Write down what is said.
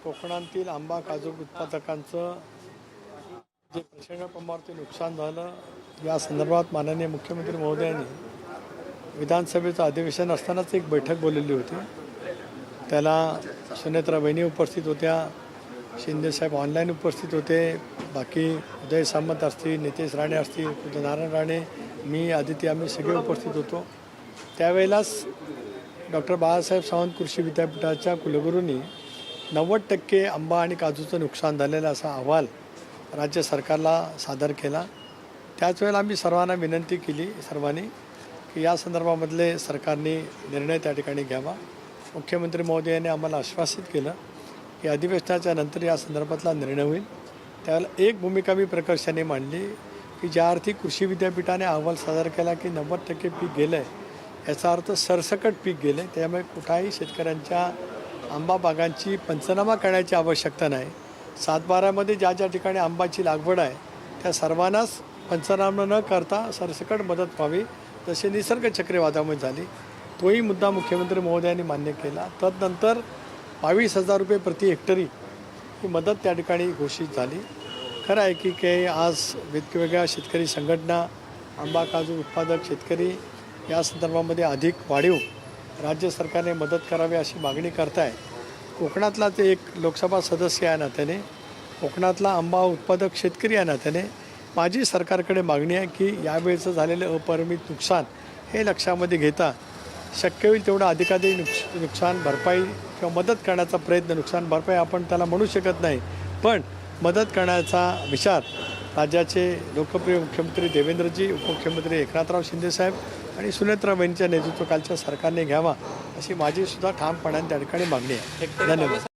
कोकणातील आंबा काजू उत्पादकांचं जे प्रचंड प्रमाणावरती नुकसान झालं या संदर्भात माननीय मुख्यमंत्री महोदयांनी विधानसभेचं अधिवेशन असतानाच एक बैठक बोलवली होती. त्याला सुनेत्रा वहिनी उपस्थित होत्या, शिंदेसाहेब ऑनलाईन उपस्थित होते, बाकी उदय सामंत असतील, नितेश राणे असतील, नारायण राणे, मी, आदित्य, आम्ही सगळे उपस्थित होतो. त्यावेळेलाच डॉक्टर बाळासाहेब सावंत कृषी विद्यापीठाच्या कुलगुरूंनी 90% आंबा आणि काजूचं नुकसान झालेलं असा अहवाल राज्य सरकारला सादर केला. त्याच वेळेला आम्ही सर्वांना विनंती केली की या संदर्भामधले सरकारने निर्णय त्या ठिकाणी घ्यावा. मुख्यमंत्री महोदयांनी आम्हाला आश्वासित केलं की अधिवेशनाच्या नंतर या संदर्भातला निर्णय होईल. त्यावेळेला एक भूमिका मी प्रकर्षाने मांडली की ज्या अर्थी कृषी विद्यापीठाने अहवाल सादर केला की 90% पीक गेलं आहे, याचा अर्थ सरसकट पीक गेले. त्यामुळे कुठल्याही शेतकऱ्यांच्या आंबा बागांची पंचनामा करण्याची आवश्यकता नाही. 7/12मध्ये ज्या ज्या ठिकाणी आंबाची लागवड आहे त्या सर्वांनाच पंचनामा न करता सरसकट मदत व्हावी, जसे निसर्ग चक्रीवादळामुळे झाली. तोही मुद्दा मुख्यमंत्री महोदयांनी मान्य केला. तदनंतर 22,000 रुपये प्रति हेक्टरी ही मदत त्या ठिकाणी घोषित झाली. खरं आहे की काही आज वेगवेगळ्या शेतकरी संघटना, आंबा काजू उत्पादक शेतकरी या संदर्भामध्ये अधिक वाढीव राज्य सरकारने मदत करावी अशी मागणी करताय. कोकणातला ते एक लोकसभा सदस्य या नात्याने, कोकणातला आंबा उत्पादक शेतकरी या नात्याने माझी सरकारकडे मागणी आहे की यावेळेचं झालेलं अपरिमित नुकसान हे लक्षामध्ये घेता शक्य होईल तेवढं अधिकाधिक नुकसान भरपाई किंवा मदत करण्याचा प्रयत्न, नुकसान भरपाई आपण त्याला म्हणू शकत नाही, पण मदत करण्याचा विचार राज्याचे लोकप्रिय मुख्यमंत्री देवेंद्रजी, उपमुख्यमंत्री एकनाथराव शिंदेसाहेब आणि सुनेत्रा वहिनीच्या नेतृत्वाखालच्या सरकारने घ्यावा अशी माझीसुद्धा ठामपणाने त्या ठिकाणी मागणी आहे. धन्यवाद.